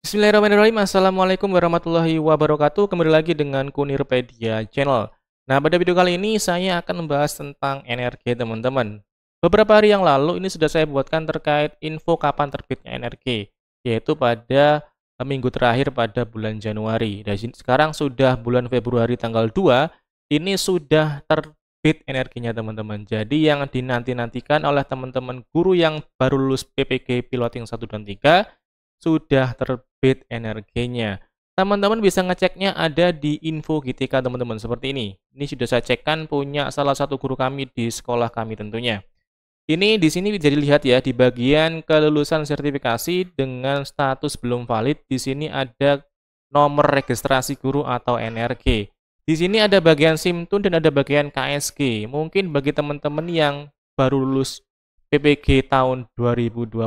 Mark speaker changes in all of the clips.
Speaker 1: Bismillahirrahmanirrahim. Assalamualaikum warahmatullahi wabarakatuh. Kembali lagi dengan Kunirpedia Channel. Nah, pada video kali ini saya akan membahas tentang NRG, teman-teman. Beberapa hari yang lalu ini sudah saya buatkan terkait info kapan terbitnya NRG, yaitu pada minggu terakhir pada bulan Januari. Dan sekarang sudah bulan Februari tanggal 2, ini sudah terbit NRG-nya, teman-teman. Jadi yang dinanti-nantikan oleh teman-teman guru yang baru lulus PPG Piloting 1 dan 3 sudah terbit NRG-nya. Teman-teman bisa ngeceknya ada di info GTK, teman-teman, seperti ini. Ini sudah saya cekkan punya salah satu guru kami di sekolah kami tentunya. Ini di sini bisa dilihat ya, di bagian kelulusan sertifikasi dengan status belum valid, di sini ada nomor registrasi guru atau NRG. Di sini ada bagian SIMTUN dan ada bagian KSG. Mungkin bagi teman-teman yang baru lulus PPG tahun 2024,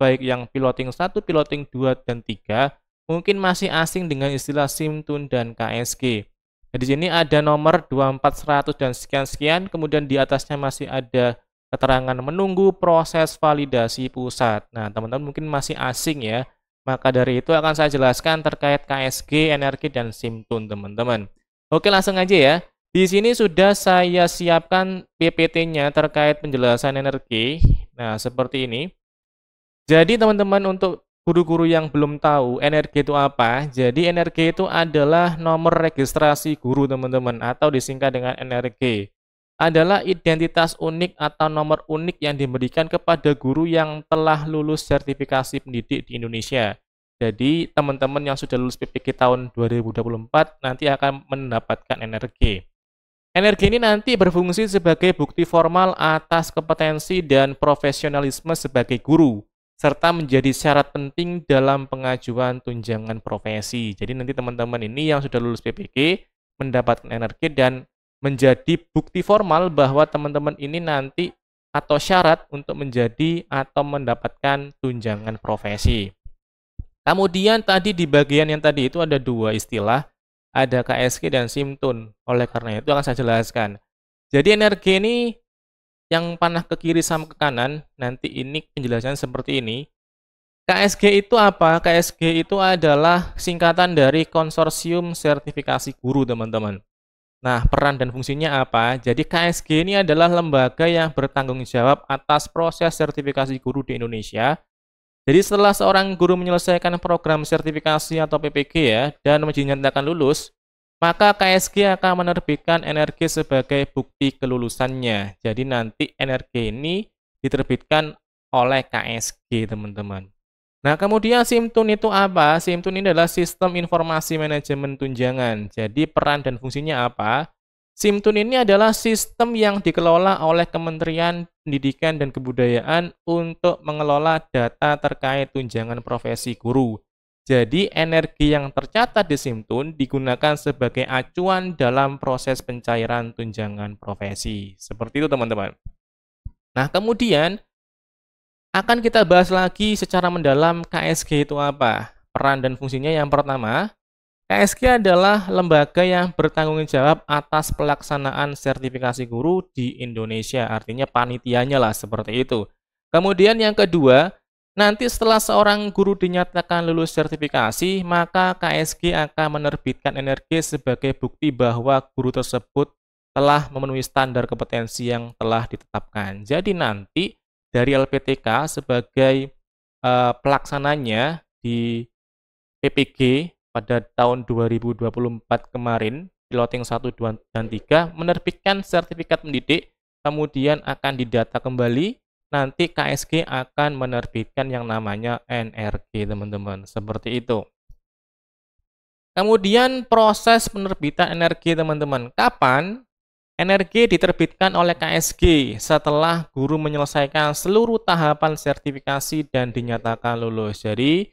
Speaker 1: baik yang piloting 1, piloting 2, dan 3, mungkin masih asing dengan istilah SIMTUN dan KSG. Nah, di sini ada nomor 2400 dan sekian-sekian, kemudian di atasnya masih ada keterangan menunggu proses validasi pusat. Nah, teman-teman mungkin masih asing ya, maka dari itu akan saya jelaskan terkait KSG, NRG, dan SIMTUN, teman-teman. Oke, langsung aja ya. Di sini sudah saya siapkan PPT-nya terkait penjelasan NRG. Nah, seperti ini. Jadi, teman-teman, untuk guru-guru yang belum tahu NRG itu apa, jadi NRG itu adalah nomor registrasi guru, teman-teman, atau disingkat dengan NRG. Adalah identitas unik atau nomor unik yang diberikan kepada guru yang telah lulus sertifikasi pendidik di Indonesia. Jadi, teman-teman yang sudah lulus PPG tahun 2024 nanti akan mendapatkan NRG. Energi ini nanti berfungsi sebagai bukti formal atas kompetensi dan profesionalisme sebagai guru, serta menjadi syarat penting dalam pengajuan tunjangan profesi. Jadi nanti teman-teman ini yang sudah lulus PPG mendapatkan energi dan menjadi bukti formal bahwa teman-teman ini nanti atau syarat untuk menjadi atau mendapatkan tunjangan profesi. Kemudian tadi di bagian yang tadi itu ada dua istilah, ada KSG dan SIMTUN. Oleh karena itu akan saya jelaskan. Jadi energi ini yang panah ke kiri sama ke kanan, nanti ini penjelasannya seperti ini. KSG itu apa? KSG itu adalah singkatan dari Konsorsium Sertifikasi Guru, teman-teman. Nah, peran dan fungsinya apa? Jadi KSG ini adalah lembaga yang bertanggung jawab atas proses sertifikasi guru di Indonesia. Jadi setelah seorang guru menyelesaikan program sertifikasi atau PPG ya, dan dinyatakan lulus, maka KSG akan menerbitkan NRG sebagai bukti kelulusannya. Jadi nanti NRG ini diterbitkan oleh KSG, teman-teman. Nah, kemudian SIMTUN itu apa? SIMTUN ini adalah Sistem Informasi Manajemen Tunjangan. Jadi peran dan fungsinya apa? SIMTUN ini adalah sistem yang dikelola oleh Kementerian Pendidikan dan Kebudayaan untuk mengelola data terkait tunjangan profesi guru. Jadi, energi yang tercatat di SIMTUN digunakan sebagai acuan dalam proses pencairan tunjangan profesi. Seperti itu, teman-teman. Nah, kemudian akan kita bahas lagi secara mendalam KSG itu apa. Peran dan fungsinya yang pertama, KSG adalah lembaga yang bertanggung jawab atas pelaksanaan sertifikasi guru di Indonesia, artinya panitianya lah seperti itu. Kemudian yang kedua, nanti setelah seorang guru dinyatakan lulus sertifikasi, maka KSG akan menerbitkan NRG sebagai bukti bahwa guru tersebut telah memenuhi standar kompetensi yang telah ditetapkan. Jadi nanti dari LPTK sebagai pelaksananya di PPG pada tahun 2024 kemarin, piloting 1, 2, dan 3, menerbitkan sertifikat pendidik, kemudian akan didata kembali, nanti KSG akan menerbitkan yang namanya NRG, teman-teman. Seperti itu. Kemudian proses penerbitan NRG, teman-teman. Kapan? NRG diterbitkan oleh KSG setelah guru menyelesaikan seluruh tahapan sertifikasi dan dinyatakan lulus. Jadi,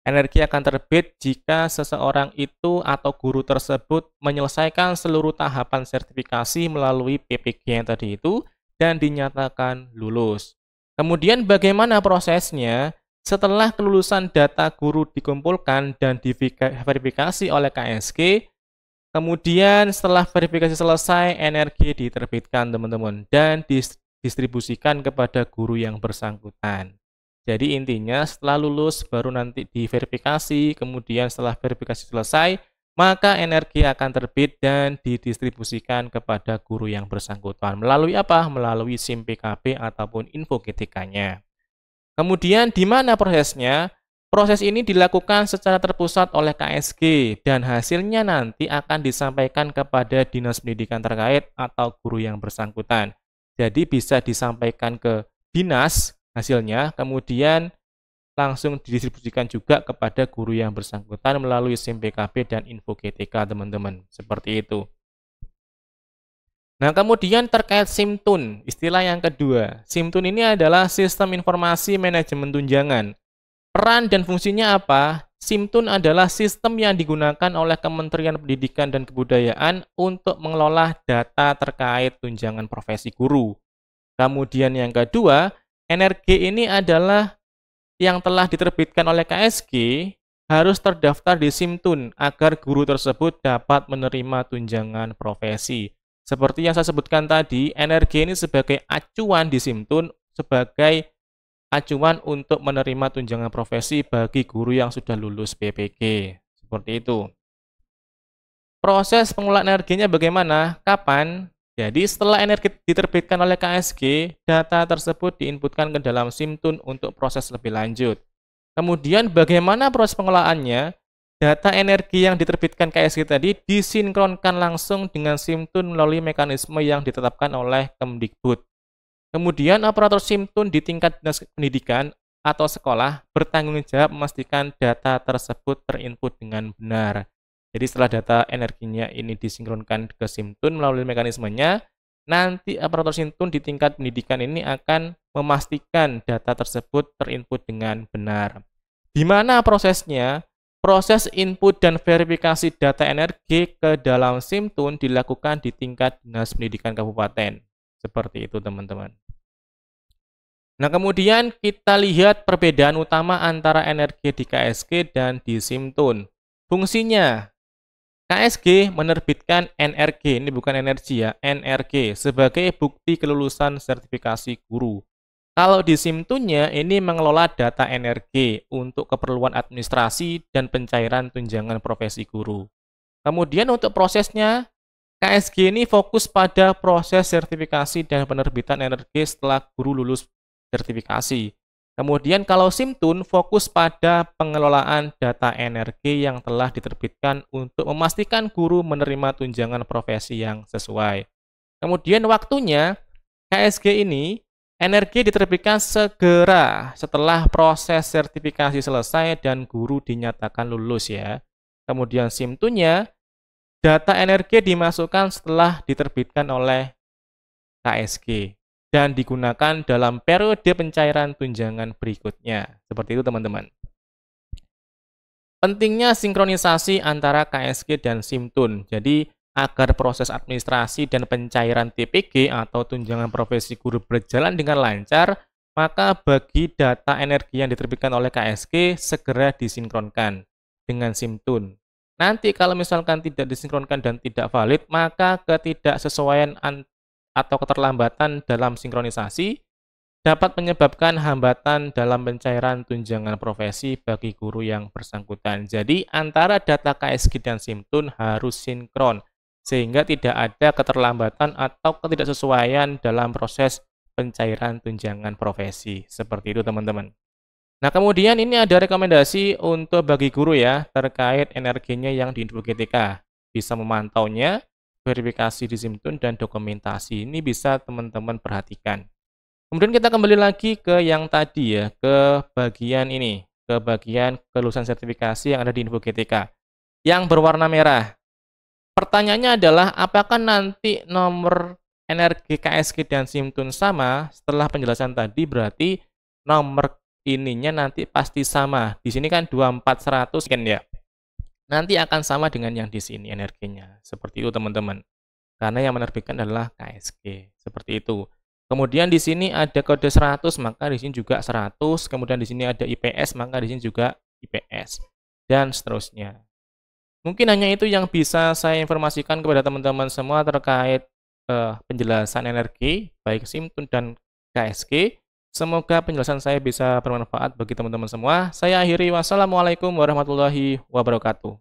Speaker 1: NRG akan terbit jika seseorang itu atau guru tersebut menyelesaikan seluruh tahapan sertifikasi melalui PPG yang tadi itu dan dinyatakan lulus. Kemudian bagaimana prosesnya? Setelah kelulusan data guru dikumpulkan dan diverifikasi oleh KSG, kemudian setelah verifikasi selesai, NRG diterbitkan, teman-teman, dan distribusikan kepada guru yang bersangkutan. Jadi intinya setelah lulus baru nanti diverifikasi, kemudian setelah verifikasi selesai, maka energi akan terbit dan didistribusikan kepada guru yang bersangkutan. Melalui apa? Melalui SIM PKB ataupun info GTK-nya. Kemudian di mana prosesnya? Proses ini dilakukan secara terpusat oleh KSG dan hasilnya nanti akan disampaikan kepada dinas pendidikan terkait atau guru yang bersangkutan. Jadi bisa disampaikan ke dinas hasilnya, kemudian langsung didistribusikan juga kepada guru yang bersangkutan melalui SIM PKB dan info GTK, teman-teman. Seperti itu. Nah, kemudian terkait SIMTUN, istilah yang kedua. SIMTUN ini adalah Sistem Informasi Manajemen Tunjangan. Peran dan fungsinya apa? SIMTUN adalah sistem yang digunakan oleh Kementerian Pendidikan dan Kebudayaan untuk mengelola data terkait tunjangan profesi guru. Kemudian yang kedua, NRG ini adalah yang telah diterbitkan oleh KSG harus terdaftar di SIMTUN agar guru tersebut dapat menerima tunjangan profesi. Seperti yang saya sebutkan tadi, NRG ini sebagai acuan di SIMTUN sebagai acuan untuk menerima tunjangan profesi bagi guru yang sudah lulus PPG. Seperti itu. Proses pengelolaan energinya bagaimana? Kapan? Jadi setelah energi diterbitkan oleh KSG, data tersebut diinputkan ke dalam SIMTUN untuk proses lebih lanjut. Kemudian bagaimana proses pengelolaannya? Data energi yang diterbitkan KSG tadi disinkronkan langsung dengan SIMTUN melalui mekanisme yang ditetapkan oleh Kemdikbud. Kemudian operator SIMTUN di tingkat dinas pendidikan atau sekolah bertanggung jawab memastikan data tersebut terinput dengan benar. Jadi setelah data energinya ini disinkronkan ke SIMTUN melalui mekanismenya, nanti operator SIMTUN di tingkat pendidikan ini akan memastikan data tersebut terinput dengan benar. Di mana prosesnya? Proses input dan verifikasi data energi ke dalam SIMTUN dilakukan di tingkat dinas pendidikan kabupaten. Seperti itu, teman-teman. Nah, kemudian kita lihat perbedaan utama antara energi di KSG dan di SIMTUN. Fungsinya, KSG menerbitkan NRG, ini bukan energi ya, NRG sebagai bukti kelulusan sertifikasi guru. Kalau di SIMTUN-nya ini mengelola data NRG untuk keperluan administrasi dan pencairan tunjangan profesi guru. Kemudian untuk prosesnya, KSG ini fokus pada proses sertifikasi dan penerbitan NRG setelah guru lulus sertifikasi. Kemudian kalau SIMTUN fokus pada pengelolaan data NRG yang telah diterbitkan untuk memastikan guru menerima tunjangan profesi yang sesuai. Kemudian waktunya, KSG ini NRG diterbitkan segera setelah proses sertifikasi selesai dan guru dinyatakan lulus ya. Kemudian SIMTUN-nya, data NRG dimasukkan setelah diterbitkan oleh KSG dan digunakan dalam periode pencairan tunjangan berikutnya. Seperti itu, teman-teman. Pentingnya sinkronisasi antara KSG dan SIMTUN. Jadi, agar proses administrasi dan pencairan TPG atau tunjangan profesi guru berjalan dengan lancar, maka bagi data energi yang diterbitkan oleh KSG segera disinkronkan dengan SIMTUN. Nanti kalau misalkan tidak disinkronkan dan tidak valid, maka ketidaksesuaian atau keterlambatan dalam sinkronisasi dapat menyebabkan hambatan dalam pencairan tunjangan profesi bagi guru yang bersangkutan. Jadi antara data KSG dan SIMTUN harus sinkron, sehingga tidak ada keterlambatan atau ketidaksesuaian dalam proses pencairan tunjangan profesi. Seperti itu, teman-teman. Nah, kemudian ini ada rekomendasi untuk bagi guru ya, terkait energinya yang di info GTK. Bisa memantaunya, verifikasi di SIMTUN, dan dokumentasi. Ini bisa teman-teman perhatikan. Kemudian kita kembali lagi ke yang tadi ya, ke bagian ini, ke bagian kelulusan sertifikasi yang ada di info GTK. Yang berwarna merah. Pertanyaannya adalah, apakah nanti nomor energi KSG dan SIMTUN sama? Setelah penjelasan tadi berarti nomor ininya nanti pasti sama. Di sini kan 24100 kan ya. Nanti akan sama dengan yang di sini energinya. Seperti itu, teman-teman. Karena yang menerbitkan adalah KSG. Seperti itu. Kemudian di sini ada kode 100, maka di sini juga 100. Kemudian di sini ada IPS, maka di sini juga IPS. Dan seterusnya. Mungkin hanya itu yang bisa saya informasikan kepada teman-teman semua terkait penjelasan energi, baik SIMTUN dan KSG. Semoga penjelasan saya bisa bermanfaat bagi teman-teman semua. Saya akhiri, wassalamualaikum warahmatullahi wabarakatuh.